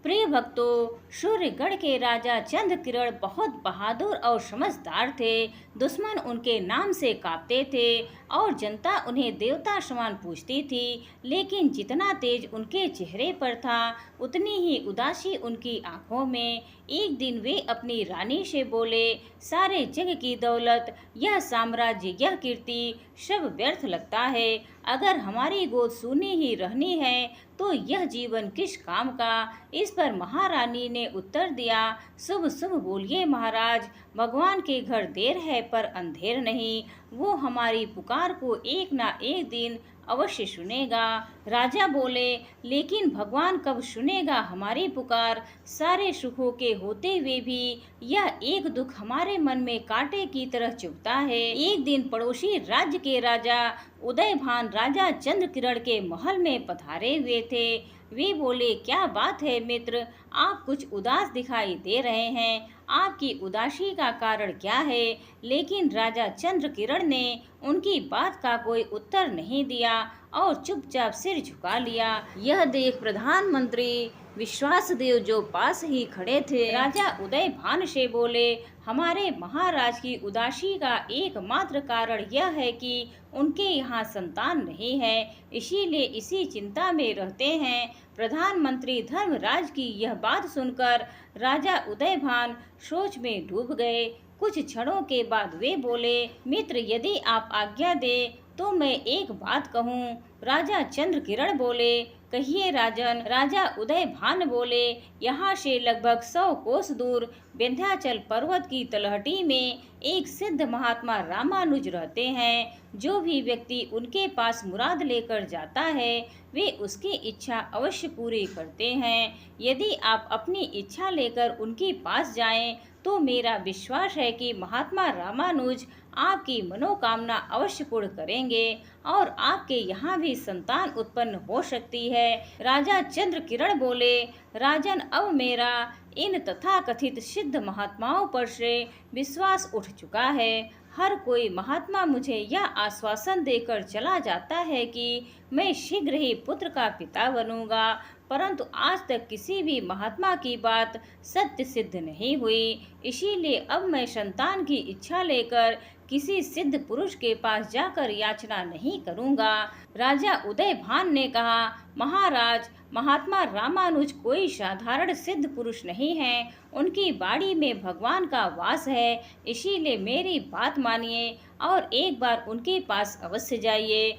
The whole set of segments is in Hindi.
प्रिय भक्तों, सूर्यगढ़ के राजा चंद्रकिरण बहुत बहादुर और समझदार थे। दुश्मन उनके नाम से कांपते थे और जनता उन्हें देवता समान पूजती थी। लेकिन जितना तेज उनके चेहरे पर था, उतनी ही उदासी उनकी आंखों में। एक दिन वे अपनी रानी से बोले, सारे जग की दौलत, यह साम्राज्य, यह कीर्ति सब व्यर्थ लगता है। अगर हमारी गोद सूनी ही रहनी है तो यह जीवन किस काम का। इस पर महारानी ने उत्तर दिया, शुभ शुभ बोलिए महाराज, भगवान के घर देर है पर अंधेर नहीं। वो हमारी पुकार को एक ना एक दिन अवश्य सुनेगा। राजा बोले, लेकिन भगवान कब सुनेगा हमारी पुकार। सारे सुखों के होते हुए भी यह एक दुख हमारे मन में कांटे की तरह चुभता है। एक दिन पड़ोसी राज्य के राजा उदयभान राजा चंद्रकिरण के महल में पधारे हुए थे। वे बोले, क्या बात है मित्र, आप कुछ उदास दिखाई दे रहे हैं। आपकी उदासी का कारण क्या है। लेकिन राजा चंद्रकिरण ने उनकी बात का कोई उत्तर नहीं दिया और चुपचाप सिर झुका लिया। यह देख प्रधानमंत्री विश्वासदेव जो पास ही खड़े थे, राजा उदयभान से बोले, हमारे महाराज की उदासी का एकमात्र कारण यह है कि उनके यहाँ संतान नहीं है, इसीलिए इसी चिंता में रहते हैं। प्रधानमंत्री धर्मराज की यह बात सुनकर राजा उदयभान सोच में डूब गए। कुछ क्षणों के बाद वे बोले, मित्र, यदि आप आज्ञा दे तो मैं एक बात कहूँ। राजा चंद्रकिरण बोले, कहिए राजन। राजा उदयभान बोले, यहाँ से लगभग 100 कोस दूर विंध्याचल पर्वत की तलहटी में एक सिद्ध महात्मा रामानुज रहते हैं। जो भी व्यक्ति उनके पास मुराद लेकर जाता है, वे उसकी इच्छा अवश्य पूरी करते हैं। यदि आप अपनी इच्छा लेकर उनके पास जाएं, तो मेरा विश्वास है कि महात्मा रामानुज आपकी मनोकामना अवश्य पूर्ण करेंगे और आपके यहाँ भी संतान उत्पन्न हो सकती है। राजा चंद्रकिरण बोले, राजन, अब मेरा इन तथाकथित सिद्ध महात्माओं पर से विश्वास उठ चुका है। हर कोई महात्मा मुझे यह आश्वासन देकर चला जाता है कि मैं शीघ्र ही पुत्र का पिता बनूंगा, परंतु आज तक किसी भी महात्मा की बात सत्य सिद्ध नहीं हुई। इसीलिए अब मैं संतान की इच्छा लेकर किसी सिद्ध पुरुष के पास जाकर याचना नहीं करूंगा। राजा उदयभान ने कहा, महाराज, महात्मा रामानुज कोई साधारण सिद्ध पुरुष नहीं है। उनकी बाड़ी में भगवान का वास है। इसीलिए मेरी बात मानिए और एक बार उनके पास अवश्य जाइए।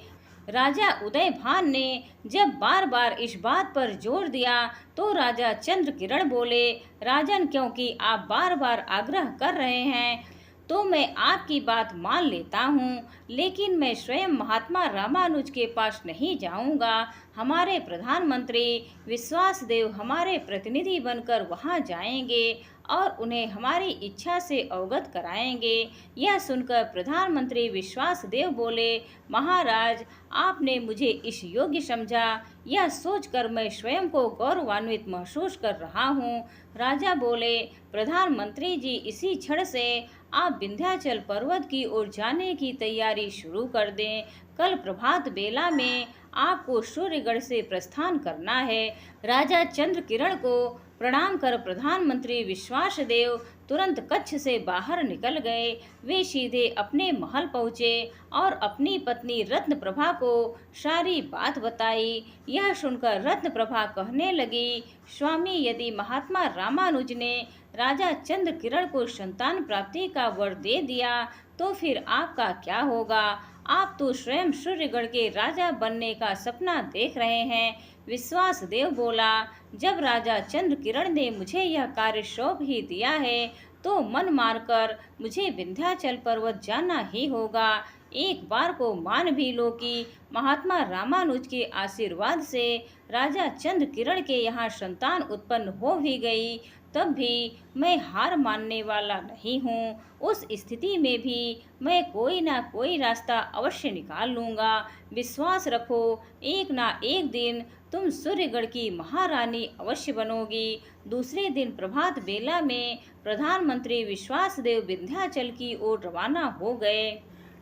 राजा उदयभान ने जब बार बार इस बात पर जोर दिया तो राजा चंद्रकिरण बोले, राजन, क्योंकि आप बार बार आग्रह कर रहे हैं तो मैं आपकी बात मान लेता हूँ, लेकिन मैं स्वयं महात्मा रामानुज के पास नहीं जाऊँगा। हमारे प्रधानमंत्री विश्वासदेव हमारे प्रतिनिधि बनकर वहाँ जाएंगे और उन्हें हमारी इच्छा से अवगत कराएंगे। यह सुनकर प्रधानमंत्री विश्वासदेव बोले, महाराज, आपने मुझे इस योग्य समझा, यह सोचकर मैं स्वयं को गौरवान्वित महसूस कर रहा हूँ। राजा बोले, प्रधानमंत्री जी, इसी क्षण से आप विंध्याचल पर्वत की ओर जाने की तैयारी शुरू कर दें। कल प्रभात बेला में आपको सूर्यगढ़ से प्रस्थान करना है। राजा चंद्रकिरण को प्रणाम कर प्रधानमंत्री विश्वासदेव तुरंत कक्ष से बाहर निकल गए। वे सीधे अपने महल पहुँचे और अपनी पत्नी रत्नप्रभा को सारी बात बताई। यह सुनकर रत्नप्रभा कहने लगी, स्वामी, यदि महात्मा रामानुज ने राजा चंद्रकिरण को संतान प्राप्ति का वर दे दिया तो फिर आपका क्या होगा। आप तो स्वयं सूर्यगढ़ के राजा बनने का सपना देख रहे हैं। विश्वासदेव बोला, जब राजा चंद्रकिरण ने मुझे यह कार्य सौंप ही दिया है तो मन मारकर मुझे विंध्याचल पर्वत जाना ही होगा। एक बार को मान भी लो कि महात्मा रामानुज के आशीर्वाद से राजा चंद्रकिरण के यहाँ संतान उत्पन्न हो भी गई, तब भी मैं हार मानने वाला नहीं हूँ। उस स्थिति में भी मैं कोई ना कोई रास्ता अवश्य निकाल लूँगा। विश्वास रखो, एक ना एक दिन तुम सूर्यगढ़ की महारानी अवश्य बनोगी। दूसरे दिन प्रभात बेला में प्रधानमंत्री विश्वासदेव विंध्याचल की ओर रवाना हो गए।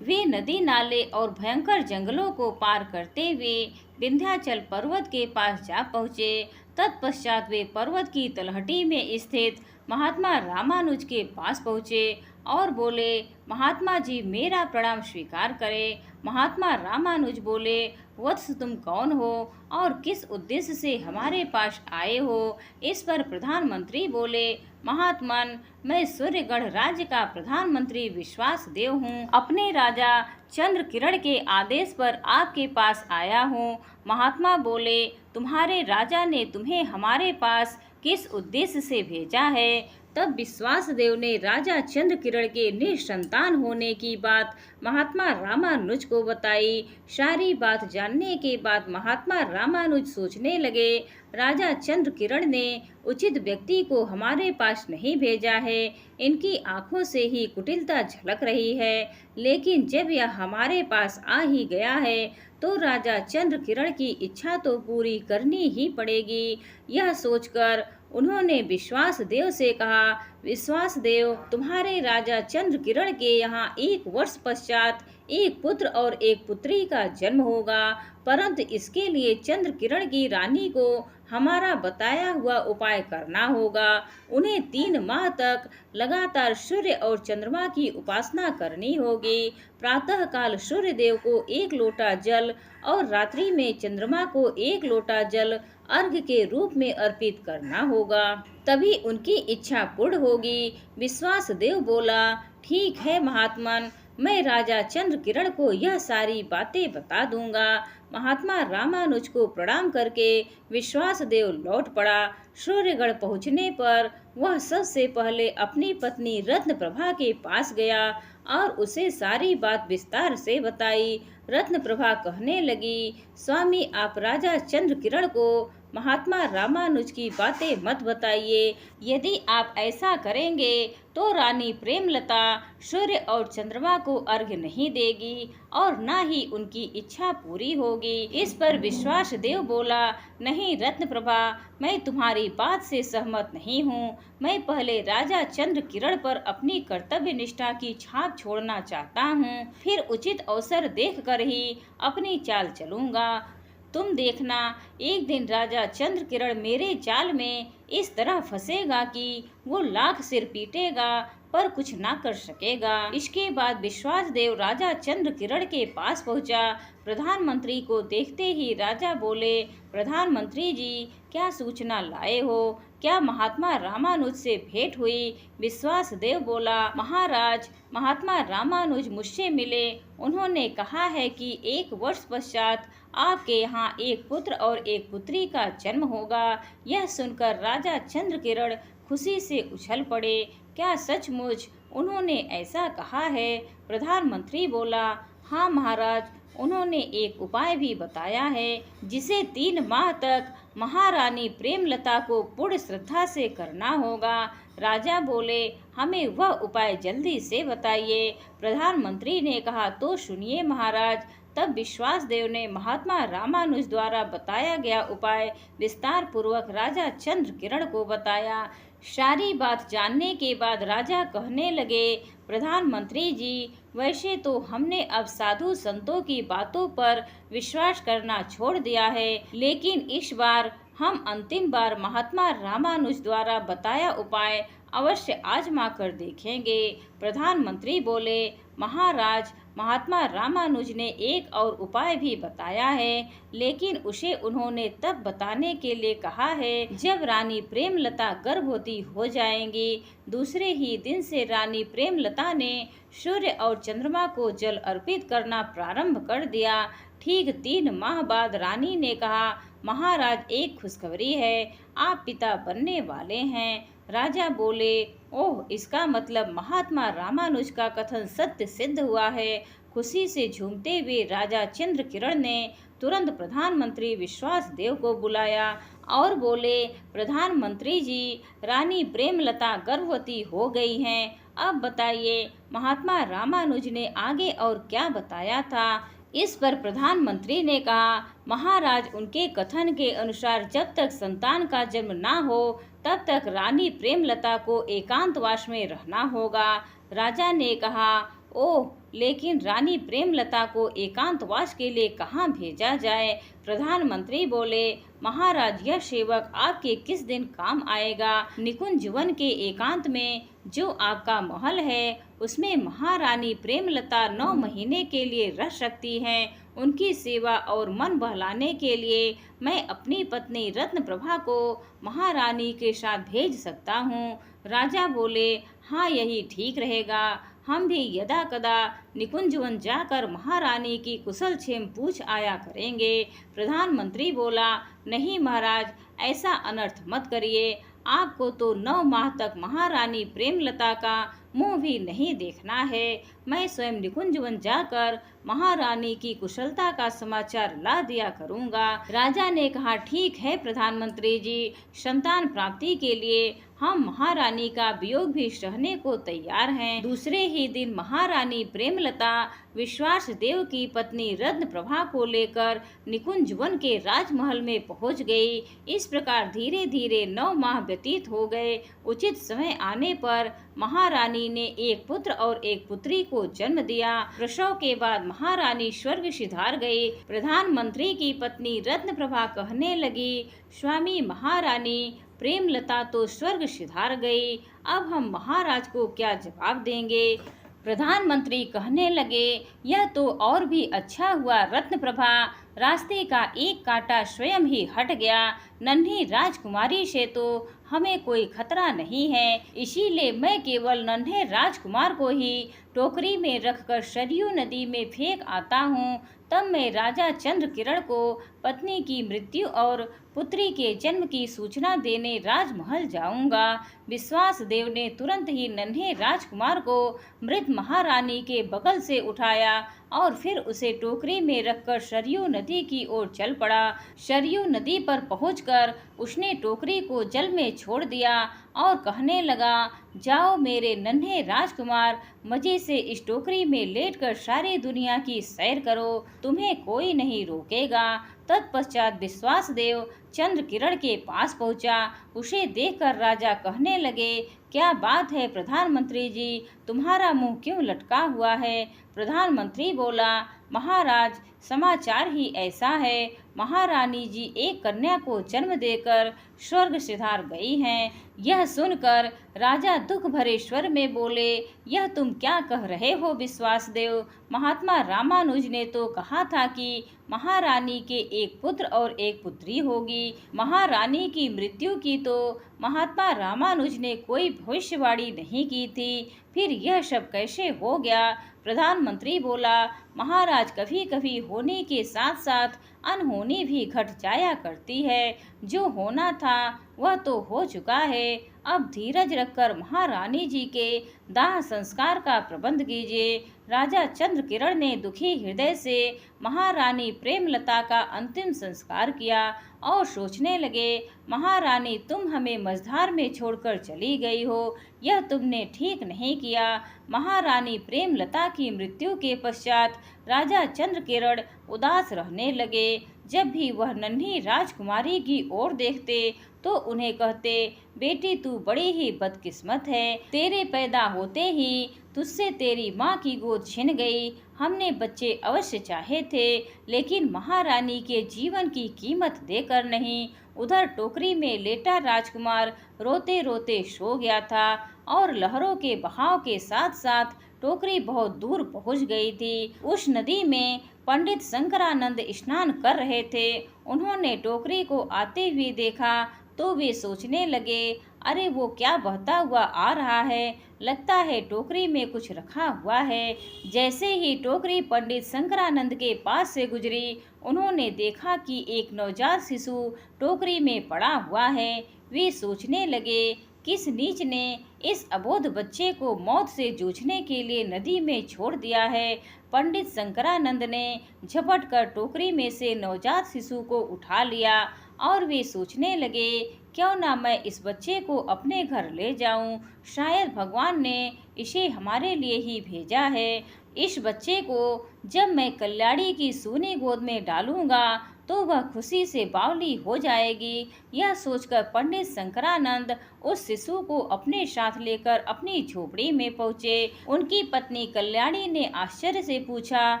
वे नदी नाले और भयंकर जंगलों को पार करते हुए विंध्याचल पर्वत के पास जा पहुँचे। तत्पश्चात वे पर्वत की तलहटी में स्थित महात्मा रामानुज के पास पहुँचे और बोले, महात्मा जी मेरा प्रणाम स्वीकार करें। महात्मा रामानुज बोले, वत्स तुम कौन हो और किस उद्देश्य से हमारे पास आए हो? इस पर प्रधानमंत्री बोले, महात्मन मैं सूर्यगढ़ राज्य का प्रधानमंत्री विश्वास देव हूँ। अपने राजा चंद्र किरण के आदेश पर आपके पास आया हूँ। महात्मा बोले, तुम्हारे राजा ने तुम्हें हमारे पास किस उद्देश्य से भेजा है? तब विश्वासदेव ने राजा चंद्र किरण के निसंतान होने की बात महात्मा रामानुज को बताई। सारी बात जानने के बाद महात्मा रामानुज सोचने लगे, राजा चंद्र किरण ने उचित व्यक्ति को हमारे पास नहीं भेजा है। इनकी आंखों से ही कुटिलता झलक रही है, लेकिन जब यह हमारे पास आ ही गया है तो राजा चंद्र किरण की इच्छा तो पूरी करनी ही पड़ेगी। यह सोचकर उन्होंने विश्वासदेव से कहा, विश्वासदेव तुम्हारे राजा चंद्र किरण के यहाँ 1 वर्ष पश्चात एक पुत्र और एक पुत्री का जन्म होगा, परंतु इसके लिए चंद्र किरण की रानी को हमारा बताया हुआ उपाय करना होगा। उन्हें 3 माह तक लगातार सूर्य और चंद्रमा की उपासना करनी होगी। प्रातः काल सूर्य देव को 1 लोटा जल और रात्रि में चंद्रमा को 1 लोटा जल अर्घ्य के रूप में अर्पित करना होगा, तभी उनकी इच्छा पूर्ण होगी। विश्वासदेव बोला, ठीक है महात्मन, मैं राजा चंद्र किरण को यह सारी बातें बता दूंगा। महात्मा रामानुज को प्रणाम करके विश्वासदेव लौट पड़ा। सूर्यगढ़ पहुंचने पर वह सबसे पहले अपनी पत्नी रत्नप्रभा के पास गया और उसे सारी बात विस्तार से बताई। रत्नप्रभा कहने लगी, स्वामी आप राजा चंद्र किरण को महात्मा रामानुज की बातें मत बताइए। यदि आप ऐसा करेंगे तो रानी प्रेमलता सूर्य और चंद्रमा को अर्घ्य नहीं देगी और न ही उनकी इच्छा पूरी होगी। इस पर विश्वासदेव बोला, नहीं रत्नप्रभा, मैं तुम्हारी बात से सहमत नहीं हूँ। मैं पहले राजा चंद्र किरण पर अपनी कर्तव्य निष्ठा की छाप छोड़ना चाहता हूँ, फिर उचित अवसर देखकर ही अपनी चाल चलूंगा। तुम देखना, एक दिन राजा चंद्र किरण मेरे जाल में इस तरह फंसेगा कि वो लाख सिर पीटेगा पर कुछ ना कर सकेगा। इसके बाद विश्वासदेव राजा चंद्र किरण के पास पहुंचा। प्रधानमंत्री को देखते ही राजा बोले, प्रधानमंत्री जी क्या सूचना लाए हो? क्या महात्मा रामानुज से भेंट हुई? विश्वासदेव बोला, महाराज महात्मा रामानुज मुझसे मिले। उन्होंने कहा है कि 1 वर्ष पश्चात आपके यहाँ एक पुत्र और एक पुत्री का जन्म होगा। यह सुनकर राजा चंद्र किरण खुशी से उछल पड़े। क्या सचमुच उन्होंने ऐसा कहा है? प्रधानमंत्री बोला, हाँ महाराज, उन्होंने एक उपाय भी बताया है जिसे 3 माह तक महारानी प्रेमलता को पूर्ण श्रद्धा से करना होगा। राजा बोले, हमें वह उपाय जल्दी से बताइए। प्रधानमंत्री ने कहा, तो सुनिए महाराज। तब विश्वासदेव ने महात्मा रामानुज द्वारा बताया गया उपाय विस्तार पूर्वक राजा चंद्र किरण को बताया। सारी बात जानने के बाद राजा कहने लगे, प्रधानमंत्री जी, वैसे तो हमने अब साधु संतों की बातों पर विश्वास करना छोड़ दिया है, लेकिन इस बार हम अंतिम बार महात्मा रामानुज द्वारा बताया उपाय अवश्य आजमा कर देखेंगे। प्रधानमंत्री बोले, महाराज महात्मा रामानुज ने एक और उपाय भी बताया है, लेकिन उसे उन्होंने तब बताने के लिए कहा है जब रानी प्रेमलता गर्भवती हो जाएंगी। दूसरे ही दिन से रानी प्रेमलता ने सूर्य और चंद्रमा को जल अर्पित करना प्रारंभ कर दिया। ठीक 3 माह बाद रानी ने कहा, महाराज एक खुशखबरी है, आप पिता बनने वाले हैं। राजा बोले, ओह, इसका मतलब महात्मा रामानुज का कथन सत्य सिद्ध हुआ है। खुशी से झूमते हुए राजा चंद्र किरण ने तुरंत प्रधानमंत्री विश्वासदेव को बुलाया और बोले, प्रधानमंत्री जी, रानी प्रेमलता गर्भवती हो गई हैं। अब बताइए महात्मा रामानुज ने आगे और क्या बताया था? इस पर प्रधानमंत्री ने कहा, महाराज उनके कथन के अनुसार जब तक संतान का जन्म ना हो तब तक रानी प्रेमलता को एकांतवास में रहना होगा। राजा ने कहा, ओह, लेकिन रानी प्रेमलता को एकांतवास के लिए कहाँ भेजा जाए। प्रधानमंत्री बोले, महाराज, यह सेवक आपके किस दिन काम आएगा। निकुंज वन के एकांत में जो आपका महल है उसमें महारानी प्रेमलता 9 महीने के लिए रह सकती हैं। उनकी सेवा और मन बहलाने के लिए मैं अपनी पत्नी रत्नप्रभा को महारानी के साथ भेज सकता हूँ। राजा बोले, हाँ, यही ठीक रहेगा। हम भी यदा कदा निकुंजवन जाकर महारानी की कुशल क्षेम पूछ आया करेंगे। प्रधानमंत्री बोला, नहीं महाराज, ऐसा अनर्थ मत करिए। आपको तो 9 माह तक महारानी प्रेमलता का मुंह भी नहीं देखना है। मैं स्वयं निकुंजवन जाकर महारानी की कुशलता का समाचार ला दिया करूंगा। राजा ने कहा, ठीक है प्रधानमंत्री जी, संतान प्राप्ति के लिए हम महारानी का वियोग भी सहने को तैयार हैं। दूसरे ही दिन महारानी प्रेमलता विश्वास देव की पत्नी रत्नप्रभा को लेकर निकुंज वन के राजमहल में पहुंच गई। इस प्रकार धीरे धीरे 9 माह व्यतीत हो गए। उचित समय आने पर महारानी ने एक पुत्र और एक पुत्री को जन्म दिया। प्रसव के बाद महारानी स्वर्ग सिधार गई। प्रधानमंत्री की पत्नी रत्नप्रभा कहने लगी, स्वामी, महारानी प्रेमलता तो स्वर्ग सिधार गई, अब हम महाराज को क्या जवाब देंगे। प्रधानमंत्री कहने लगे, यह तो और भी अच्छा हुआ रत्नप्रभा, रास्ते का एक कांटा स्वयं ही हट गया। नन्ही राजकुमारी से तो हमें कोई खतरा नहीं है, इसीलिए मैं केवल नन्हे राजकुमार को ही टोकरी में रखकर सरयू नदी में फेंक आता हूँ। तब मैं राजा चंद्रकिरण को पत्नी की मृत्यु और पुत्री के जन्म की सूचना देने राजमहल जाऊंगा। विश्वास देव ने तुरंत ही नन्हे राजकुमार को मृत महारानी के बगल से उठाया और फिर उसे टोकरी में रखकर सरयू नदी की ओर चल पड़ा। सरयू नदी पर पहुंचकर उसने टोकरी को जल में छोड़ दिया और कहने लगा, जाओ मेरे नन्हे राजकुमार, मजे से इस टोकरी में लेटकर सारी दुनिया की सैर करो, तुम्हें कोई नहीं रोकेगा। तत्पश्चात विश्वास देव चंद्रकिरण के पास पहुंचा। उसे देखकर राजा कहने लगे, क्या बात है प्रधानमंत्री जी, तुम्हारा मुंह क्यों लटका हुआ है। प्रधानमंत्री बोला, महाराज, समाचार ही ऐसा है, महारानी जी एक कन्या को जन्म देकर स्वर्ग सिधार गई हैं। यह सुनकर राजा दुख भरे स्वर में बोले, यह तुम क्या कह रहे हो विश्वास देव, महात्मा रामानुज ने तो कहा था कि महारानी के एक पुत्र और एक पुत्री होगी। महारानी की मृत्यु की तो महात्मा रामानुज ने कोई भविष्यवाणी नहीं की थी, फिर यह सब कैसे हो गया। प्रधानमंत्री बोला, महाराज, कभी कभी होने के साथ साथ अनहोनी भी घट जाया करती है। जो होना था वह तो हो चुका है, अब धीरज रखकर महारानी जी के दाह संस्कार का प्रबंध कीजिए। राजा चंद्रकिरण ने दुखी हृदय से महारानी प्रेमलता का अंतिम संस्कार किया और सोचने लगे, महारानी, तुम हमें मझधार में छोड़कर चली गई हो, यह तुमने ठीक नहीं किया। महारानी प्रेमलता की मृत्यु के पश्चात राजा चंद्रकिरण उदास रहने लगे। जब भी वह नन्ही राजकुमारी की ओर देखते तो उन्हें कहते, बेटी, तू बड़ी ही बदकिस्मत है, तेरे पैदा होते ही तुझसे तेरी माँ की गोद छिन गई। हमने बच्चे अवश्य चाहे थे, लेकिन महारानी के जीवन की कीमत देकर नहीं। उधर टोकरी में लेटा राजकुमार रोते रोते सो गया था और लहरों के बहाव के साथ साथ टोकरी बहुत दूर पहुंच गई थी। उस नदी में पंडित शंकरानंद स्नान कर रहे थे। उन्होंने टोकरी को आते हुए देखा तो वे सोचने लगे, अरे वो क्या बहता हुआ आ रहा है, लगता है टोकरी में कुछ रखा हुआ है। जैसे ही टोकरी पंडित शंकरानंद के पास से गुजरी, उन्होंने देखा कि एक नवजात शिशु टोकरी में पड़ा हुआ है। वे सोचने लगे, किस नीच ने इस अबोध बच्चे को मौत से जूझने के लिए नदी में छोड़ दिया है। पंडित शंकरानंद ने झपट कर टोकरी में से नवजात शिशु को उठा लिया और वे सोचने लगे, क्यों ना मैं इस बच्चे को अपने घर ले जाऊं, शायद भगवान ने इसे हमारे लिए ही भेजा है। इस बच्चे को जब मैं कल्याणी की सूनी गोद में डालूंगा तो वह खुशी से बावली हो जाएगी। यह सोचकर पंडित शंकरानंद उस शिशु को अपने साथ लेकर अपनी झोपड़ी में पहुँचे। उनकी पत्नी कल्याणी ने आश्चर्य से पूछा,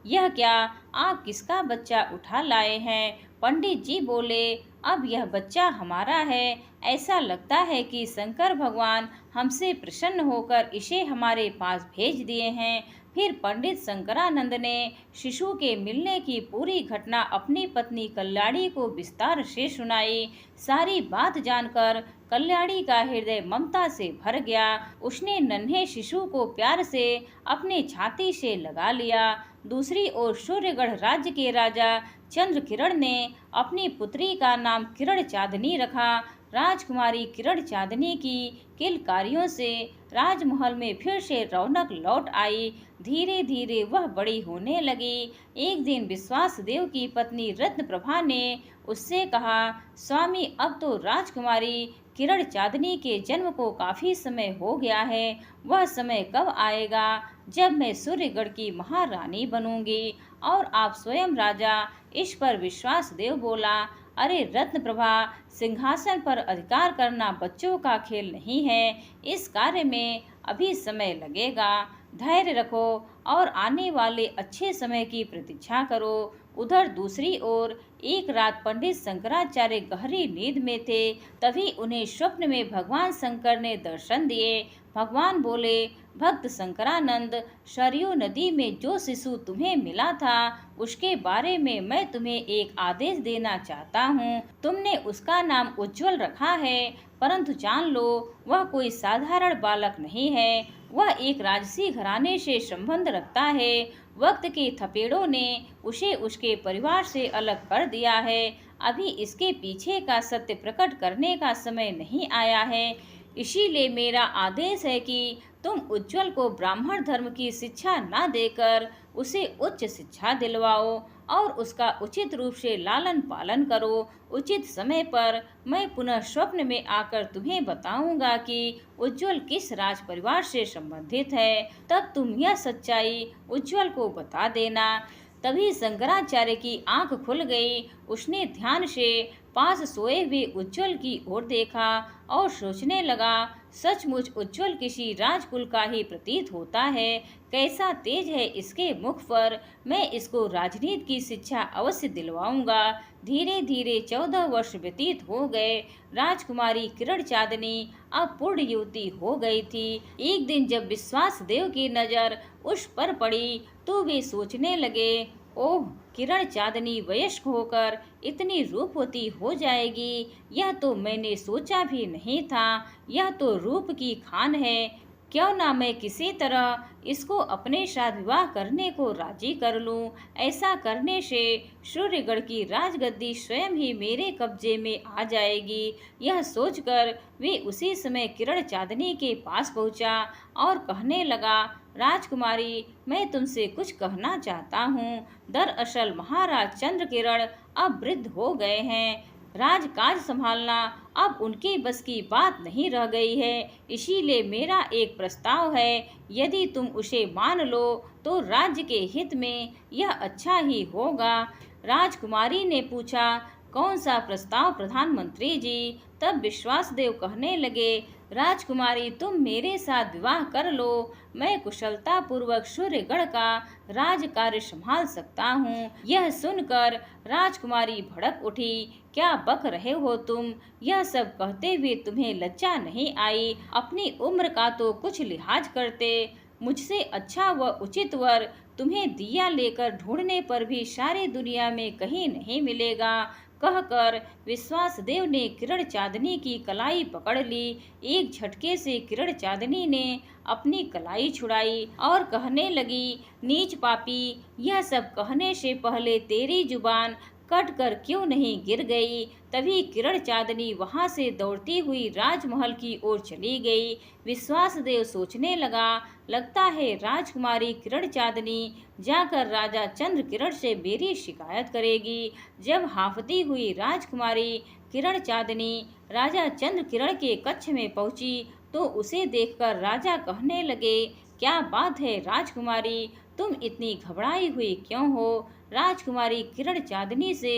यह क्या, आप किसका बच्चा उठा लाए हैं? पंडित जी बोले, अब यह बच्चा हमारा है। ऐसा लगता है कि शंकर भगवान हमसे प्रसन्न होकर इसे हमारे पास भेज दिए हैं। फिर पंडित शंकरानंद ने शिशु के मिलने की पूरी घटना अपनी पत्नी कल्याणी को विस्तार से सुनाई। सारी बात जानकर कल्याणी का हृदय ममता से भर गया। उसने नन्हे शिशु को प्यार से अपने छाती से लगा लिया। दूसरी ओर सूर्यगढ़ राज्य के राजा चंद्र किरण ने अपनी पुत्री का नाम किरण चांदनी रखा। राजकुमारी किरण चांदनी की किलकारियों से राजमहल में फिर से रौनक लौट आई। धीरे धीरे वह बड़ी होने लगी। एक दिन विश्वास देव की पत्नी रत्न प्रभा ने उससे कहा, स्वामी, अब तो राजकुमारी किरण चांदनी के जन्म को काफी समय हो गया है। वह समय कब आएगा जब मैं सूर्यगढ़ की महारानी बनूंगी और आप स्वयं राजा? इस पर विश्वास देव बोला, अरे रत्न प्रभा, सिंहासन पर अधिकार करना बच्चों का खेल नहीं है। इस कार्य में अभी समय लगेगा। धैर्य रखो और आने वाले अच्छे समय की प्रतीक्षा करो। उधर दूसरी ओर एक रात पंडित शंकराचार्य गहरी नींद में थे। तभी उन्हें स्वप्न में भगवान शंकर ने दर्शन दिए। भगवान बोले, भक्त शंकरानंद, सरयू नदी में जो शिशु तुम्हें मिला था उसके बारे में मैं तुम्हें एक आदेश देना चाहता हूँ। तुमने उसका नाम उज्जवल रखा है, परंतु जान लो वह कोई साधारण बालक नहीं है। वह एक राजसी घराने से संबंध रखता है। वक्त के थपेड़ों ने उसे उसके परिवार से अलग कर दिया है। अभी इसके पीछे का सत्य प्रकट करने का समय नहीं आया है। इसीलिए मेरा आदेश है कि तुम उज्जवल को ब्राह्मण धर्म की शिक्षा न देकर उसे उच्च शिक्षा दिलवाओ और उसका उचित रूप से लालन पालन करो। उचित समय पर मैं पुनः स्वप्न में आकर तुम्हें बताऊंगा कि उज्जवल किस राज परिवार से संबंधित है। तब तुम यह सच्चाई उज्जवल को बता देना। तभी शंकराचार्य की आंख खुल गई। उसने ध्यान से पास सोए हुए उज्जवल की ओर देखा और सोचने लगा, सचमुच उज्जवल किसी राजकुल का ही प्रतीत होता है। कैसा तेज है इसके मुख पर। मैं इसको राजनीति की शिक्षा अवश्य दिलवाऊंगा। धीरे धीरे 14 वर्ष व्यतीत हो गए। राजकुमारी किरण चांदनी अब पूर्ण युवती हो गई थी। एक दिन जब विश्वास देव की नजर उस पर पड़ी तो वे सोचने लगे, ओह, किरण चांदनी वयस्क होकर इतनी रूपवती हो जाएगी, यह तो मैंने सोचा भी नहीं था। यह तो रूप की खान है। क्यों ना मैं किसी तरह इसको अपने साथ विवाह करने को राजी कर लूं। ऐसा करने से सूर्यगढ़ की राजगद्दी स्वयं ही मेरे कब्जे में आ जाएगी। यह सोचकर वे उसी समय किरण चांदनी के पास पहुंचा और कहने लगा, राजकुमारी, मैं तुमसे कुछ कहना चाहता हूँ। दरअसल महाराज चंद्र किरण अब वृद्ध हो गए हैं। राजकाज संभालना अब उनके बस की बात नहीं रह गई है। इसीलिए मेरा एक प्रस्ताव है। यदि तुम उसे मान लो तो राज्य के हित में यह अच्छा ही होगा। राजकुमारी ने पूछा, कौन सा प्रस्ताव प्रधानमंत्री जी? तब विश्वासदेव कहने लगे, राजकुमारी, तुम मेरे साथ विवाह कर लो। मैं कुशलता पूर्वक सूर्यगढ़ का राज कार्य संभाल सकता हूँ। यह सुनकर राजकुमारी भड़क उठी, क्या बक रहे हो तुम? यह सब कहते हुए तुम्हें लज्जा नहीं आई? अपनी उम्र का तो कुछ लिहाज करते। मुझसे अच्छा व उचित वर तुम्हें दिया लेकर ढूंढने पर भी सारी दुनिया में कहीं नहीं मिलेगा। कहकर विश्वासदेव ने किरण चांदनी की कलाई पकड़ ली। एक झटके से किरण चांदनी ने अपनी कलाई छुड़ाई और कहने लगी, नीच पापी, यह सब कहने से पहले तेरी जुबान कट कर क्यों नहीं गिर गई? तभी किरण चांदनी वहां से दौड़ती हुई राजमहल की ओर चली गई। विश्वासदेव सोचने लगा, लगता है राजकुमारी किरण चांदनी जाकर राजा चंद्र किरण से मेरी शिकायत करेगी। जब हांफती हुई राजकुमारी किरण चांदनी राजा चंद्र किरण के कक्ष में पहुंची तो उसे देखकर राजा कहने लगे, क्या बात है राजकुमारी, तुम इतनी घबराई हुई क्यों हो? राजकुमारी किरण चांदनी से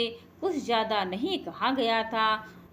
कुछ ज्यादा नहीं कहा गया था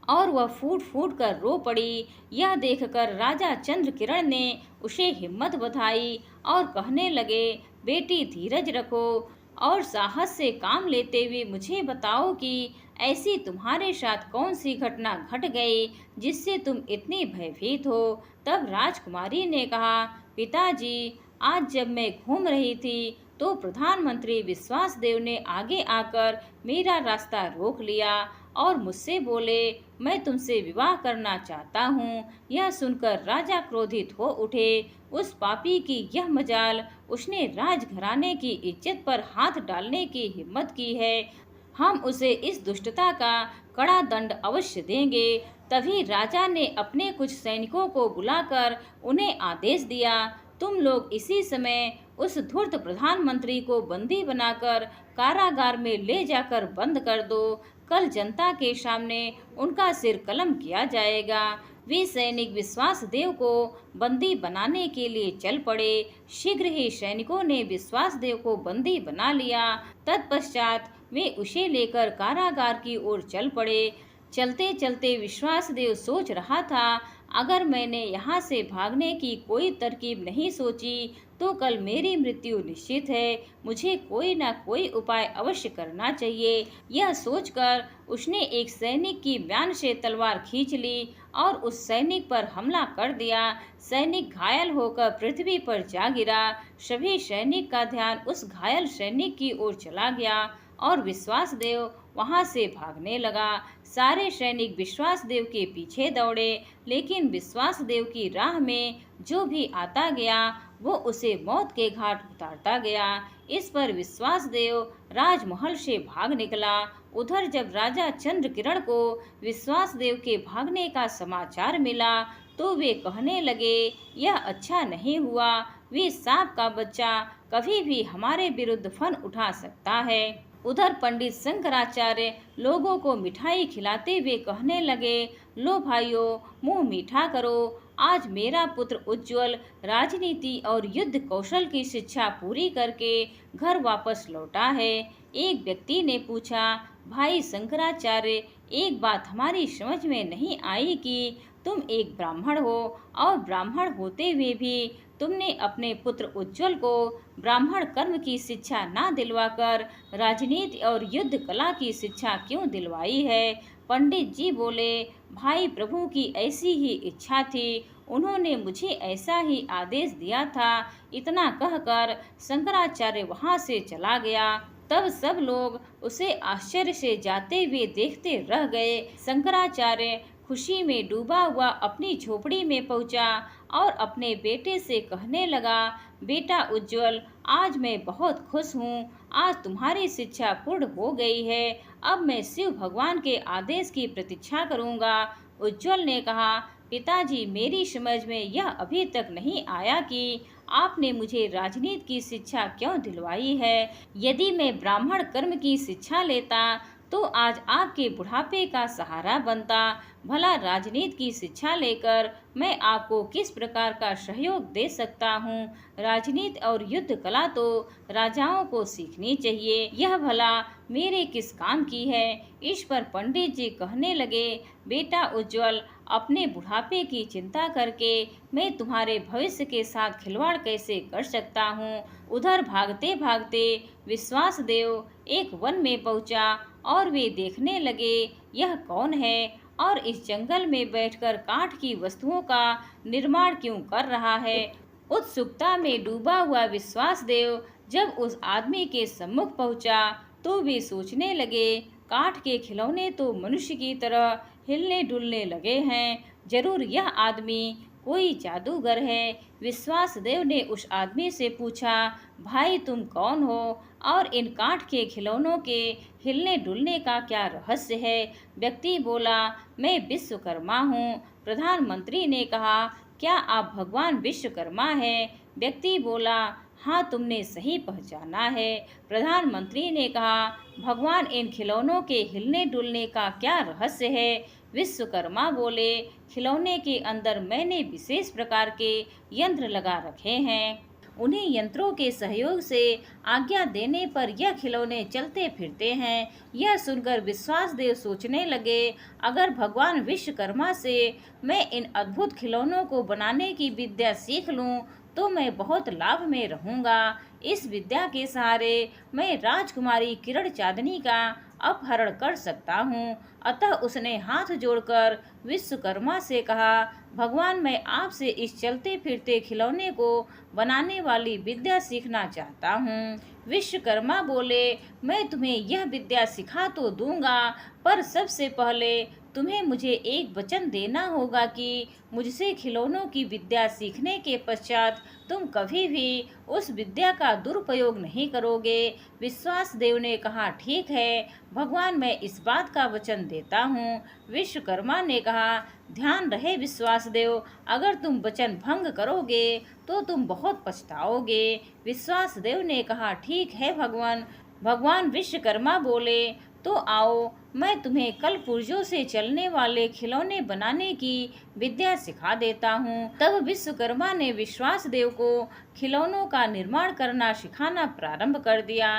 और वह फूट फूट कर रो पड़ी। यह देखकर राजा चंद्र किरण ने उसे हिम्मत बधाई और कहने लगे, बेटी धीरज रखो और साहस से काम लेते हुए मुझे बताओ कि ऐसी तुम्हारे साथ कौन सी घटना घट गई जिससे तुम इतनी भयभीत हो। तब राजकुमारी ने कहा, पिताजी, आज जब मैं घूम रही थी तो प्रधानमंत्री विश्वासदेव ने आगे आकर मेरा रास्ता रोक लिया और मुझसे बोले, मैं तुमसे विवाह करना चाहता हूँ। यह सुनकर राजा क्रोधित हो उठे। उस पापी की यह मजाल, उसने राजघराने की इज्जत पर हाथ डालने की हिम्मत की है। हम उसे इस दुष्टता का कड़ा दंड अवश्य देंगे। तभी राजा ने अपने कुछ सैनिकों को बुलाकर उन्हें आदेश दिया, तुम लोग इसी समय उस धूर्त प्रधानमंत्री को बंदी बनाकर कारागार में ले जाकर बंद कर दो। कल जनता के सामने उनका सिर कलम किया जाएगा। वे सैनिक विश्वासदेव को बंदी बनाने के लिए चल पड़े। शीघ्र ही सैनिकों ने विश्वासदेव को बंदी बना लिया। तत्पश्चात वे उसे लेकर कारागार की ओर चल पड़े। चलते चलते विश्वासदेव सोच रहा था, अगर मैंने यहाँ से भागने की कोई तरकीब नहीं सोची तो कल मेरी मृत्यु निश्चित है। मुझे कोई ना कोई उपाय अवश्य करना चाहिए। यह सोचकर उसने एक सैनिक की म्यान से तलवार खींच ली और उस सैनिक पर हमला कर दिया। सैनिक घायल होकर पृथ्वी पर जा गिरा। सभी सैनिक का ध्यान उस घायल सैनिक की ओर चला गया और विश्वासदेव वहां से भागने लगा। सारे सैनिक विश्वासदेव के पीछे दौड़े, लेकिन विश्वासदेव की राह में जो भी आता गया वो उसे मौत के घाट उतारता गया। इस पर विश्वासदेव राजमहल से भाग निकला। उधर जब राजा चंद्रकिरण को विश्वासदेव के भागने का समाचार मिला तो वे कहने लगे, यह अच्छा नहीं हुआ। वे सांप का बच्चा कभी भी हमारे विरुद्ध फन उठा सकता है। उधर पंडित शंकराचार्य लोगों को मिठाई खिलाते हुए कहने लगे, लो भाइयों, मुंह मीठा करो। आज मेरा पुत्र उज्जवल राजनीति और युद्ध कौशल की शिक्षा पूरी करके घर वापस लौटा है। एक व्यक्ति ने पूछा, भाई शंकराचार्य, एक बात हमारी समझ में नहीं आई कि तुम एक ब्राह्मण हो और ब्राह्मण होते हुए भी तुमने अपने पुत्र उज्जवल को ब्राह्मण कर्म की शिक्षा ना दिलवाकर राजनीति और युद्ध कला की शिक्षा क्यों दिलवाई है। पंडित जी बोले, भाई प्रभु की ऐसी ही इच्छा थी, उन्होंने मुझे ऐसा ही आदेश दिया था। इतना कहकर शंकराचार्य वहां से चला गया। तब सब लोग उसे आश्चर्य से जाते हुए देखते रह गए। शंकराचार्य खुशी में डूबा हुआ अपनी झोपड़ी में पहुंचा और अपने बेटे से कहने लगा, बेटा उज्जवल, आज मैं बहुत खुश हूँ। आज तुम्हारी शिक्षा पूर्ण हो गई है। अब मैं शिव भगवान के आदेश की प्रतीक्षा करूँगा। उज्जवल ने कहा, पिताजी, मेरी समझ में यह अभी तक नहीं आया कि आपने मुझे राजनीति की शिक्षा क्यों दिलवाई है। यदि मैं ब्राह्मण कर्म की शिक्षा लेता तो आज आपके बुढ़ापे का सहारा बनता। भला राजनीति की शिक्षा लेकर मैं आपको किस प्रकार का सहयोग दे सकता हूँ। राजनीति और युद्ध कला तो राजाओं को सीखनी चाहिए, यह भला मेरे किस काम की है। इस पर पंडित जी कहने लगे, बेटा उज्जवल, अपने बुढ़ापे की चिंता करके मैं तुम्हारे भविष्य के साथ खिलवाड़ कैसे कर सकता हूँ। उधर भागते भागते विश्वासदेव एक वन में पहुँचा और वे देखने लगे, यह कौन है और इस जंगल में बैठकर काठ की वस्तुओं का निर्माण क्यों कर रहा है। उत्सुकता में डूबा हुआ विश्वासदेव जब उस आदमी के सम्मुख पहुंचा तो वे सोचने लगे, काठ के खिलौने तो मनुष्य की तरह हिलने डुलने लगे हैं। जरूर यह आदमी कोई जादूगर है। विश्वासदेव ने उस आदमी से पूछा, भाई तुम कौन हो और इन काठ के खिलौनों के हिलने डुलने का क्या रहस्य है। व्यक्ति बोला, मैं विश्वकर्मा हूँ। प्रधानमंत्री ने कहा, क्या आप भगवान विश्वकर्मा हैं। व्यक्ति बोला, हाँ, तुमने सही पहचाना है। प्रधानमंत्री ने कहा, भगवान इन खिलौनों के हिलने डुलने का क्या रहस्य है। विश्वकर्मा बोले, खिलौने के अंदर मैंने विशेष प्रकार के यंत्र लगा रखे हैं, उन्हीं यंत्रों के सहयोग से आज्ञा देने पर यह खिलौने चलते फिरते हैं। यह सुनकर विश्वासदेव सोचने लगे, अगर भगवान विश्वकर्मा से मैं इन अद्भुत खिलौनों को बनाने की विद्या सीख लूं तो मैं बहुत लाभ में रहूंगा। इस विद्या के सहारे मैं राजकुमारी किरण चांदनी का अपहरण कर सकता हूँ। अतः उसने हाथ जोड़कर विश्वकर्मा से कहा, भगवान, मैं आपसे इस चलते फिरते खिलौने को बनाने वाली विद्या सीखना चाहता हूँ। विश्वकर्मा बोले, मैं तुम्हें यह विद्या सिखा तो दूंगा, पर सबसे पहले तुम्हें मुझे एक वचन देना होगा कि मुझसे खिलौनों की विद्या सीखने के पश्चात तुम कभी भी उस विद्या का दुरुपयोग नहीं करोगे। विश्वासदेव ने कहा, ठीक है भगवान, मैं इस बात का वचन देता हूँ। विश्वकर्मा ने कहा, ध्यान रहे विश्वासदेव, अगर तुम वचन भंग करोगे तो तुम बहुत पछताओगे। विश्वासदेव ने कहा, ठीक है भगवान। भगवान विश्वकर्मा बोले, तो आओ मैं तुम्हें कल पुर्जों से चलने वाले खिलौने बनाने की विद्या सिखा देता हूँ। तब विश्वकर्मा ने विश्वासदेव को खिलौनों का निर्माण करना सिखाना प्रारंभ कर दिया।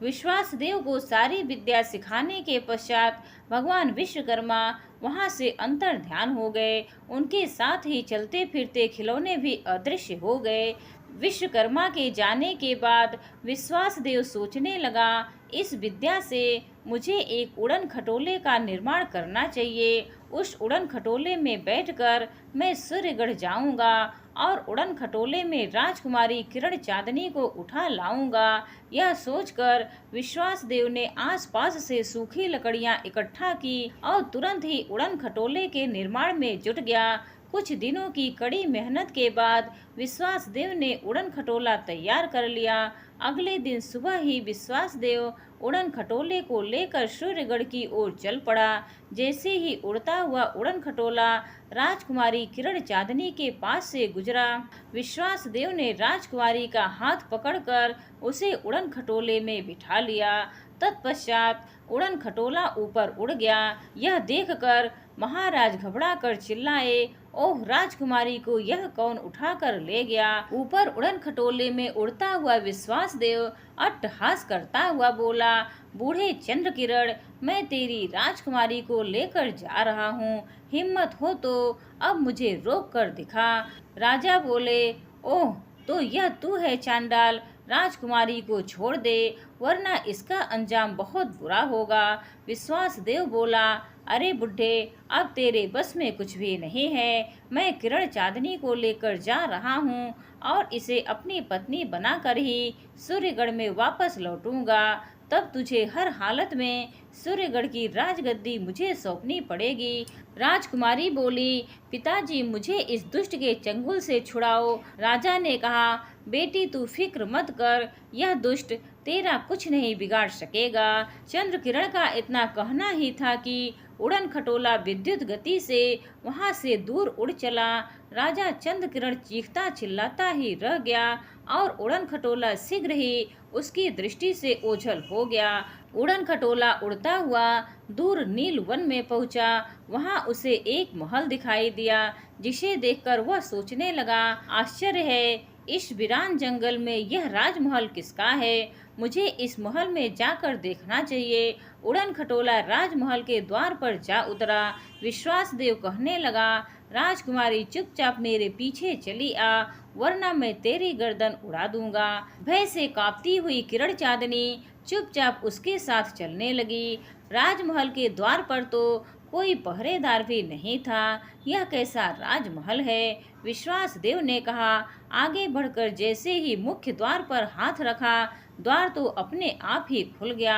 विश्वासदेव को सारी विद्या सिखाने के पश्चात भगवान विश्वकर्मा वहां से अंतर ध्यान हो गए। उनके साथ ही चलते फिरते खिलौने भी अदृश्य हो गए। विश्वकर्मा के जाने के बाद विश्वासदेव सोचने लगा, इस विद्या से मुझे एक उड़न खटोले का निर्माण करना चाहिए। उस उड़न खटोले में बैठकर मैं सूर्यगढ़ जाऊंगा और उड़न खटोले में राजकुमारी किरण चांदनी को उठा लाऊंगा। यह सोचकर विश्वासदेव ने आसपास से सूखी लकड़ियां इकट्ठा की और तुरंत ही उड़न खटोले के निर्माण में जुट गया। कुछ दिनों की कड़ी मेहनत के बाद विश्वासदेव ने उड़न खटोला तैयार कर लिया। अगले दिन सुबह ही विश्वासदेव उड़न खटोले को लेकर सूर्यगढ़ की ओर चल पड़ा। जैसे ही उड़ता हुआ उड़न खटोला राजकुमारी किरण चांदनी के पास से गुजरा, विश्वासदेव ने राजकुमारी का हाथ पकड़कर उसे उड़न खटोले में बिठा लिया। तत्पश्चात उड़न खटोला ऊपर उड़ गया। यह देखकर महाराज घबरा कर चिल्लाए, ओह राजकुमारी को यह कौन उठाकर ले गया। ऊपर उड़न खटोले में उड़ता हुआ विश्वासदेव अट्टहास करता हुआ बोला, बूढ़े चंद्र किरण, मैं तेरी राजकुमारी को लेकर जा रहा हूँ। हिम्मत हो तो अब मुझे रोक कर दिखा। राजा बोले, ओह तो यह तू है चांडाल, राजकुमारी को छोड़ दे वरना इसका अंजाम बहुत बुरा होगा। विश्वासदेव बोला, अरे बुढ़े, अब तेरे बस में कुछ भी नहीं है। मैं किरण चांदनी को लेकर जा रहा हूँ और इसे अपनी पत्नी बनाकर ही सूर्यगढ़ में वापस लौटूंगा। तब तुझे हर हालत में सूर्यगढ़ की राजगद्दी मुझे सौंपनी पड़ेगी। राजकुमारी बोली, पिताजी मुझे इस दुष्ट के चंगुल से छुड़ाओ। राजा ने कहा, बेटी तू फिक्र मत कर, यह दुष्ट तेरा कुछ नहीं बिगाड़ सकेगा। चंद्र किरण का इतना कहना ही था कि उड़न खटोला विद्युत गति से वहां से दूर उड़ चला। राजा चंद्र किरण चीखता चिल्लाता ही रह गया और उड़न खटोला शीघ्र ही उसकी दृष्टि से ओझल हो गया। उड़न खटोला उड़ता हुआ दूर नील वन में पहुंचा। वहां उसे एक महल दिखाई दिया, जिसे देखकर वह सोचने लगा, आश्चर्य है, इस वीरान जंगल में यह राजमहल किसका है। मुझे इस महल में जाकर देखना चाहिए। उड़न खटोला राजमहल के द्वार पर जा उतरा। विश्वासदेव कहने लगा, राजकुमारी चुपचाप मेरे पीछे चली आ, वरना मैं तेरी गर्दन उड़ा दूंगा। भय से कांपती हुई किरण चांदनी चुपचाप उसके साथ चलने लगी। राजमहल के द्वार पर तो कोई पहरेदार भी नहीं था। यह कैसा राजमहल है। विश्वासदेव ने कहा। आगे बढ़कर जैसे ही मुख्य द्वार पर हाथ रखा, द्वार तो अपने आप ही खुल गया।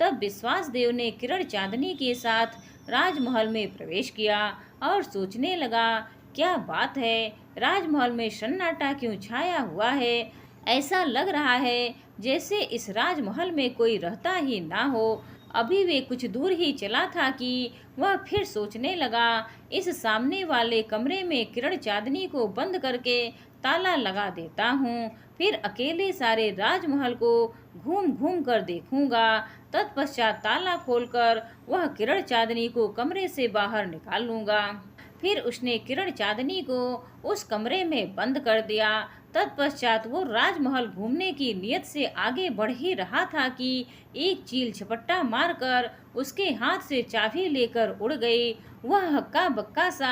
तब विश्वासदेव ने किरण चांदनी के साथ राजमहल में प्रवेश किया और सोचने लगा, क्या बात है, राजमहल में सन्नाटा क्यों छाया हुआ है। ऐसा लग रहा है जैसे इस राजमहल में कोई रहता ही ना हो। अभी वे कुछ दूर ही चला था कि वह फिर सोचने लगा, इस सामने वाले कमरे में किरण चांदनी को बंद करके ताला लगा देता हूँ, फिर अकेले सारे राजमहल को घूम घूम कर देखूंगा। तत्पश्चात ताला खोलकर वह किरण चांदनी को कमरे से बाहर निकाल लूंगा। फिर उसने किरण चांदनी को उस कमरे में बंद कर दिया। तत्पश्चात वो राजमहल घूमने की नियत से आगे बढ़ ही रहा था कि एक चील झपट्टा मारकर उसके हाथ से चाबी लेकर उड़ गई। वह हक्का बक्का सा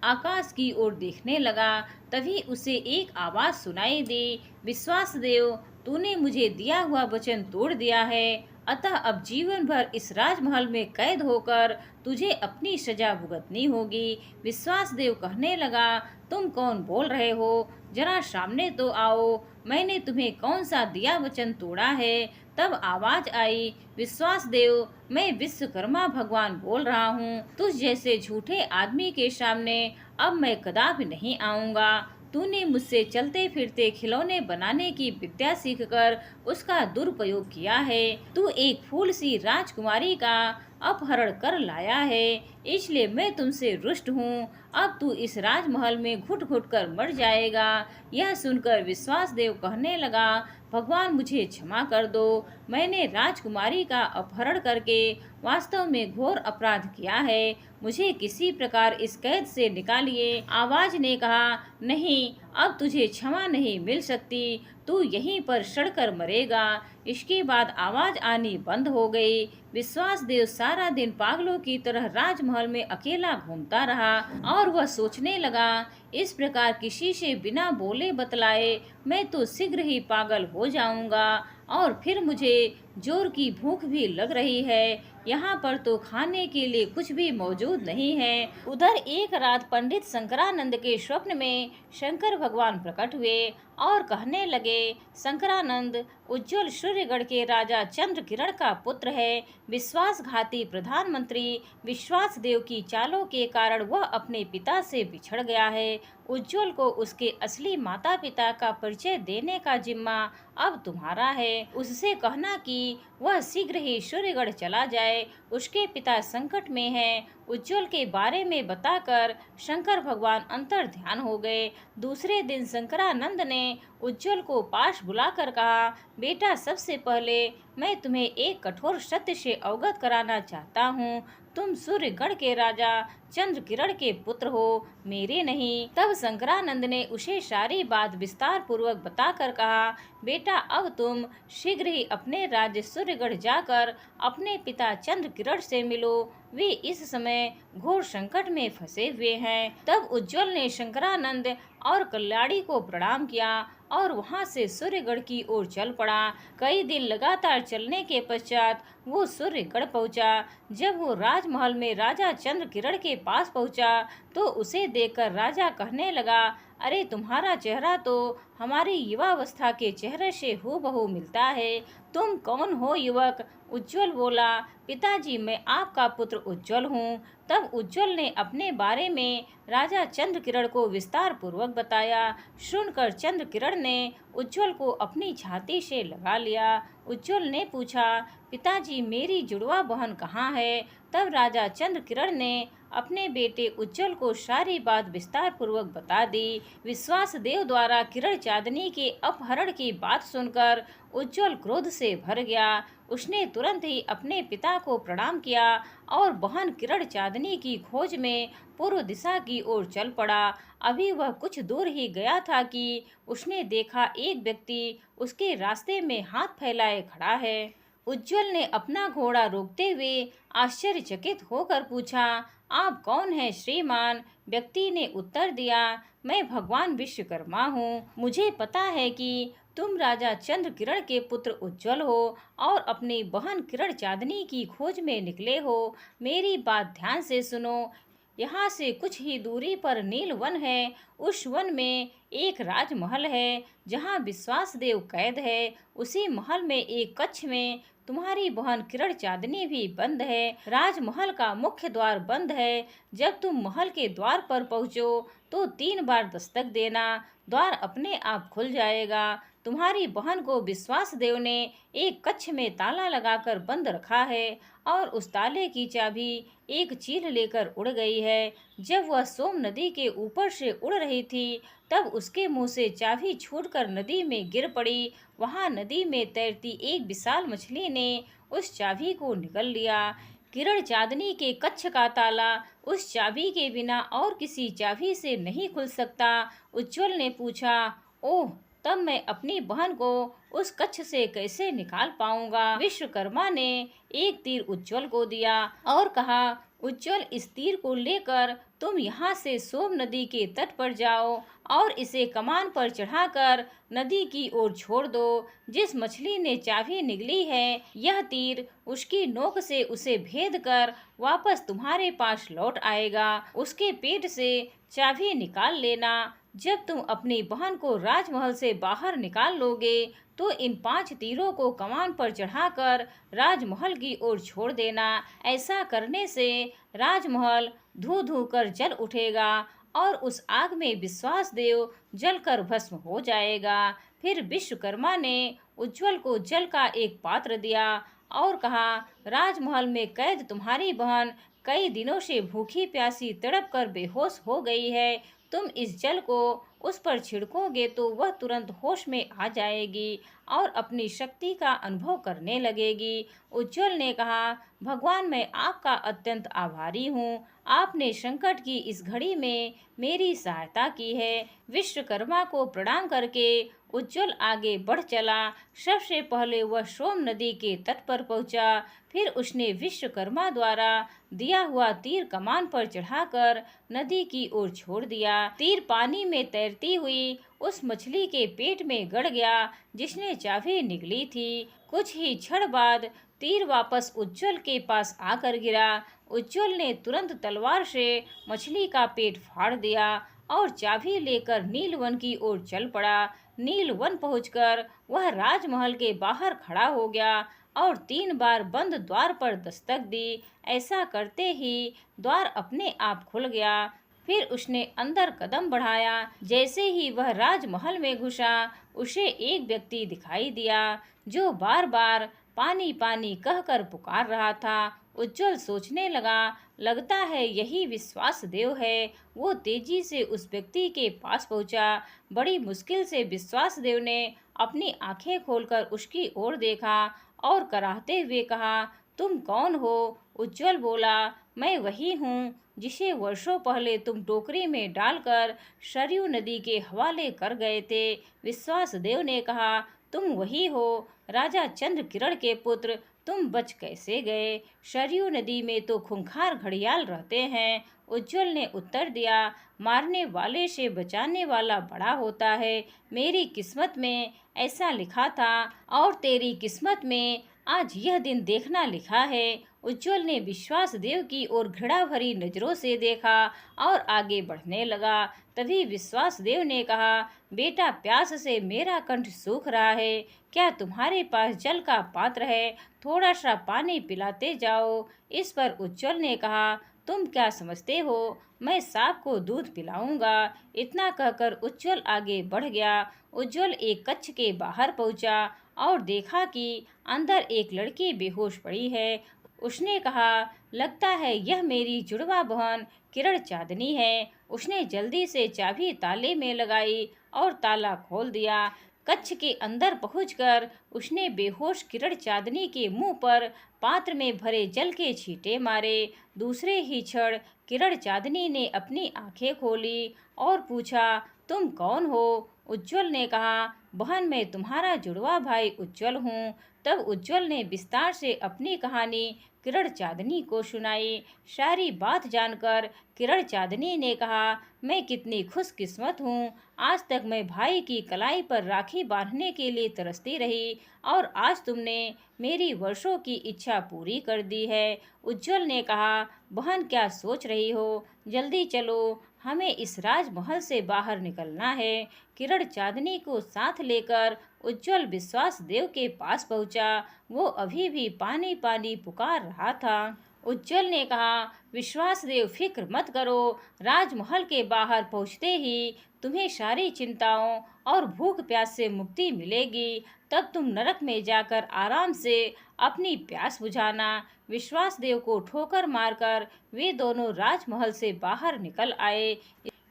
आकाश की ओर देखने लगा। तभी उसे एक आवाज सुनाई दी, विश्वास देव, तूने मुझे दिया हुआ वचन तोड़ दिया है, अतः अब जीवन भर इस राजमहल में कैद होकर तुझे अपनी सजा भुगतनी होगी। विश्वासदेव कहने लगा, तुम कौन बोल रहे हो? जरा सामने तो आओ, मैंने तुम्हें कौन सा दिया वचन तोड़ा है? तब आवाज आई, विश्वासदेव, मैं विश्वकर्मा भगवान बोल रहा हूँ। तुझ जैसे झूठे आदमी के सामने अब मैं कदापि नहीं आऊँगा। तूने मुझसे चलते फिरते खिलौने बनाने की विद्या सीखकर उसका दुरुपयोग किया है। तू एक फूल सी राजकुमारी का अपहरण कर लाया है, इसलिए मैं तुमसे रुष्ट हूँ। अब तू इस राजमहल में घुट घुट कर मर जाएगा। यह सुनकर विश्वासदेव कहने लगा, भगवान मुझे क्षमा कर दो, मैंने राजकुमारी का अपहरण करके वास्तव में घोर अपराध किया है, मुझे किसी प्रकार इस कैद से निकालिए। आवाज ने कहा, नहीं, अब तुझे क्षमा नहीं मिल सकती, तू यहीं पर सड़कर मरेगा। इसके बाद आवाज आनी बंद हो गई। विश्वासदेव सारा दिन पागलों की तरह राजमहल में अकेला घूमता रहा और वह सोचने लगा, इस प्रकार किसी से बिना बोले बतलाए मैं तो शीघ्र ही पागल हो जाऊंगा और फिर मुझे जोर की भूख भी लग रही है। यहाँ पर तो खाने के लिए कुछ भी मौजूद नहीं है। उधर एक रात पंडित शंकरानंद के स्वप्न में शंकर भगवान प्रकट हुए और कहने लगे, शंकरानंद उज्जवल सूर्यगढ़ के राजा चंद्र किरण का पुत्र है। विश्वासघाती प्रधानमंत्री विश्वासदेव की चालों के कारण वह अपने पिता से बिछड़ गया है। उज्जवल को उसके असली माता पिता का परिचय देने का जिम्मा अब तुम्हारा है। उससे कहना कि वह शीघ्र ही सूर्यगढ़ चला जाए, उसके पिता संकट में हैं। उज्जवल के बारे में बताकर शंकर भगवान अंतर ध्यान हो गए। दूसरे दिन शंकरानंद ने उज्जवल को पास बुलाकर कहा, बेटा, सबसे पहले मैं तुम्हें एक कठोर सत्य से अवगत कराना चाहता हूँ। तुम सूर्यगढ़ के राजा चंद्र किरण के पुत्र हो, मेरे नहीं। तब शंकरानंद ने उसे सारी बात विस्तार पूर्वक बताकर कहा, बेटा, अब तुम शीघ्र ही अपने राज्य सूर्यगढ़ जाकर अपने पिता चंद्र किरण से मिलो, वे इस समय घोर संकट में फंसे हुए हैं। तब उज्जवल ने शंकरानंद और कल्याणी को प्रणाम किया और वहां से सूर्यगढ़ की ओर चल पड़ा। कई दिन लगातार चलने के पश्चात वो सूर्यगढ़ पहुंचा। जब वो राजमहल में राजा चंद्र किरण के पास पहुंचा तो उसे देखकर राजा कहने लगा, अरे, तुम्हारा चेहरा तो हमारी युवावस्था के चेहरे से हूबहू मिलता है। तुम कौन हो युवक? उज्जवल बोला, पिताजी, मैं आपका पुत्र उज्जवल हूँ। तब उज्जवल ने अपने बारे में राजा चंद्र किरण को विस्तार पूर्वक बताया। सुनकर चंद्र किरण ने उज्जवल को अपनी छाती से लगा लिया। उज्जवल ने पूछा, पिताजी, मेरी जुड़वा बहन कहाँ है? तब राजा चंद्र किरण ने अपने बेटे उज्जवल को सारी बात विस्तार पूर्वक बता दी। विश्वासदेव द्वारा किरण चांदनी के अपहरण की बात सुनकर उज्जवल क्रोध से भर गया। उसने तुरंत ही अपने पिता को प्रणाम किया और बहन किरण चांदनी की खोज में पूर्व दिशा की ओर चल पड़ा। अभी वह कुछ दूर ही गया था कि उसने देखा एक व्यक्ति उसके रास्ते में हाथ फैलाए खड़ा है। उज्जवल ने अपना घोड़ा रोकते हुए आश्चर्यचकित होकर पूछा, आप कौन हैं श्रीमान? व्यक्ति ने उत्तर दिया, मैं भगवान विश्वकर्मा हूँ। मुझे पता है कि तुम राजा चंद्र किरण के पुत्र उज्जवल हो और अपनी बहन किरण चांदनी की खोज में निकले हो। मेरी बात ध्यान से सुनो। यहाँ से कुछ ही दूरी पर नील वन है। उस वन में एक राजमहल है जहाँ विश्वासदेव कैद है। उसी महल में एक कक्ष में तुम्हारी बहन किरण चांदनी भी बंद है। राजमहल का मुख्य द्वार बंद है। जब तुम महल के द्वार पर पहुँचो तो 3 बार दस्तक देना, द्वार अपने आप खुल जाएगा। तुम्हारी बहन को विश्वासदेव ने एक कक्ष में ताला लगाकर बंद रखा है और उस ताले की चाबी एक चील लेकर उड़ गई है। जब वह सोम नदी के ऊपर से उड़ रही थी तब उसके मुंह से चाबी छूटकर नदी में गिर पड़ी। वहां नदी में तैरती एक विशाल मछली ने उस चाबी को निगल लिया। किरण चांदनी के कक्ष का ताला उस चाबी के बिना और किसी चाबी से नहीं खुल सकता। उज्ज्वल ने पूछा, ओह, तब मैं अपनी बहन को उस कक्ष से कैसे निकाल पाऊंगा? विश्वकर्मा ने एक तीर उज्ज्वल को दिया और कहा, उज्ज्वल, इस तीर को लेकर तुम यहाँ से सोम नदी के तट पर जाओ और इसे कमान पर चढ़ाकर नदी की ओर छोड़ दो। जिस मछली ने चाबी निगली है, यह तीर उसकी नोक से उसे भेद कर वापस तुम्हारे पास लौट आएगा। उसके पेट से चाबी निकाल लेना। जब तुम अपनी बहन को राजमहल से बाहर निकाल लोगे तो इन 5 तीरों को कमान पर चढ़ाकर राजमहल की ओर छोड़ देना। ऐसा करने से राजमहल धू धू कर जल उठेगा और उस आग में विश्वासदेव जलकर भस्म हो जाएगा। फिर विश्वकर्मा ने उज्ज्वल को जल का एक पात्र दिया और कहा, राजमहल में कैद तुम्हारी बहन कई दिनों से भूखी प्यासी तड़प कर बेहोश हो गई है। तुम इस जल को उस पर छिड़कोगे तो वह तुरंत होश में आ जाएगी और अपनी शक्ति का अनुभव करने लगेगी। उज्ज्वल ने कहा, भगवान, मैं आपका अत्यंत आभारी हूँ। आपने संकट की इस घड़ी में मेरी सहायता की है। विश्वकर्मा को प्रणाम करके उज्ज्वल आगे बढ़ चला। सबसे पहले वह सोम नदी के तट पर पहुंचा। फिर उसने विश्वकर्मा द्वारा दिया हुआ तीर कमान पर चढ़ाकर नदी की ओर छोड़ दिया। तीर पानी में तैरती हुई उस मछली के पेट में गड़ गया जिसने चाबी निगली थी। कुछ ही क्षण बाद तीर वापस उज्ज्वल के पास आकर गिरा। उज्ज्वल ने तुरंत तलवार से मछली का पेट फाड़ दिया और चाबी लेकर नीलवन की ओर चल पड़ा। नीलवन पहुंचकर वह राजमहल के बाहर खड़ा हो गया और 3 बार बंद द्वार पर दस्तक दी। ऐसा करते ही द्वार अपने आप खुल गया। फिर उसने अंदर कदम बढ़ाया। जैसे ही वह राजमहल में घुसा, उसे एक व्यक्ति दिखाई दिया जो बार बार पानी पानी कहकर पुकार रहा था। उज्ज्वल सोचने लगा, लगता है यही विश्वासदेव है। वो तेजी से उस व्यक्ति के पास पहुंचा। बड़ी मुश्किल से विश्वासदेव ने अपनी आंखें खोलकर उसकी ओर देखा और कराहते हुए कहा, तुम कौन हो? उज्ज्वल बोला, मैं वही हूँ जिसे वर्षों पहले तुम टोकरी में डालकर सरयू नदी के हवाले कर गए थे। विश्वासदेव ने कहा, तुम वही हो राजा चंद्रकिरण के पुत्र, तुम बच कैसे गए? सरयू नदी में तो खूंखार घड़ियाल रहते हैं। उज्ज्वल ने उत्तर दिया, मारने वाले से बचाने वाला बड़ा होता है। मेरी किस्मत में ऐसा लिखा था और तेरी किस्मत में आज यह दिन देखना लिखा है। उज्ज्वल ने विश्वासदेव की ओर घृणा भरी नजरों से देखा और आगे बढ़ने लगा। तभी विश्वासदेव ने कहा, बेटा, प्यास से मेरा कंठ सूख रहा है। क्या तुम्हारे पास जल का पात्र है? थोड़ा सा पानी पिलाते जाओ। इस पर उज्ज्वल ने कहा, तुम क्या समझते हो, मैं सांप को दूध पिलाऊंगा? इतना कहकर उज्ज्वल आगे बढ़ गया। उज्ज्वल एक कक्ष के बाहर पहुंचा और देखा कि अंदर एक लड़की बेहोश पड़ी है। उसने कहा, लगता है यह मेरी जुड़वा बहन किरण चांदनी है। उसने जल्दी से चाबी ताले में लगाई और ताला खोल दिया। कक्ष के अंदर पहुंचकर उसने बेहोश किरण चांदनी के मुंह पर पात्र में भरे जल के छींटे मारे। दूसरे ही क्षण किरण चांदनी ने अपनी आंखें खोली और पूछा, तुम कौन हो? उज्ज्वल ने कहा, बहन, मैं तुम्हारा जुड़वा भाई उज्ज्वल हूँ। तब उज्ज्वल ने विस्तार से अपनी कहानी किरण चांदनी को सुनाई। सारी बात जानकर किरण चांदनी ने कहा, मैं कितनी खुशकिस्मत हूँ। आज तक मैं भाई की कलाई पर राखी बांधने के लिए तरसती रही और आज तुमने मेरी वर्षों की इच्छा पूरी कर दी है। उज्ज्वल ने कहा, बहन, क्या सोच रही हो? जल्दी चलो, हमें इस राजमहल से बाहर निकलना है। किरण चांदनी को साथ लेकर उज्ज्वल विश्वासदेव के पास पहुंचा। वो अभी भी पानी पानी पुकार रहा था। उज्ज्वल ने कहा, विश्वासदेव, फिक्र मत करो। राजमहल के बाहर पहुंचते ही तुम्हें सारी चिंताओं और भूख प्यास से मुक्ति मिलेगी। तब तुम नरक में जाकर आराम से अपनी प्यास बुझाना। विश्वासदेव को ठोकर मारकर वे दोनों राजमहल से बाहर निकल आए।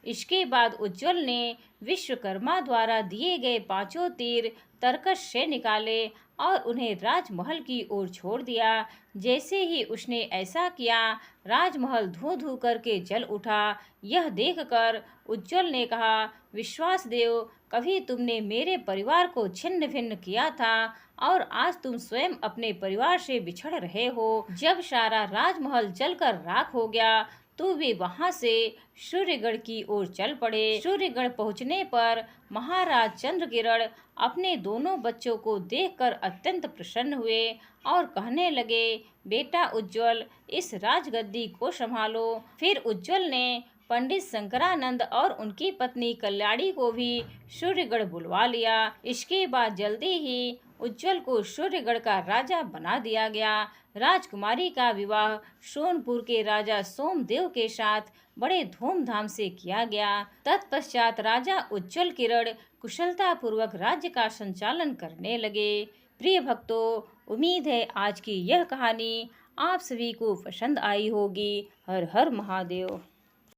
इसके बाद उज्ज्वल ने विश्वकर्मा द्वारा दिए गए 5 तीर तरकश से निकाले और उन्हें राजमहल की ओर छोड़ दिया। जैसे ही उसने ऐसा किया, राजमहल धू धू करके जल उठा। यह देखकर उज्ज्वल ने कहा, विश्वासदेव, कभी तुमने मेरे परिवार को छिन्न भिन्न किया था और आज तुम स्वयं अपने परिवार से बिछड़ रहे हो। जब सारा राजमहल जलकर राख हो गया तो वे वहां से सूर्यगढ़ की ओर चल पड़े। सूर्यगढ़ पहुंचने पर महाराज चंद्रकिरण अपने दोनों बच्चों को देखकर अत्यंत प्रसन्न हुए और कहने लगे, बेटा उज्ज्वल, इस राजगद्दी को संभालो। फिर उज्ज्वल ने पंडित शंकरानंद और उनकी पत्नी कल्याणी को भी सूर्यगढ़ बुलवा लिया। इसके बाद जल्दी ही उज्ज्वल को सूर्यगढ़ का राजा बना दिया गया। राजकुमारी का विवाह सोनपुर के राजा सोमदेव के साथ बड़े धूमधाम से किया गया। तत्पश्चात राजा उज्ज्वल किरण कुशलता पूर्वक राज्य का संचालन करने लगे। प्रिय भक्तों, उम्मीद है आज की यह कहानी आप सभी को पसंद आई होगी। हर हर महादेव।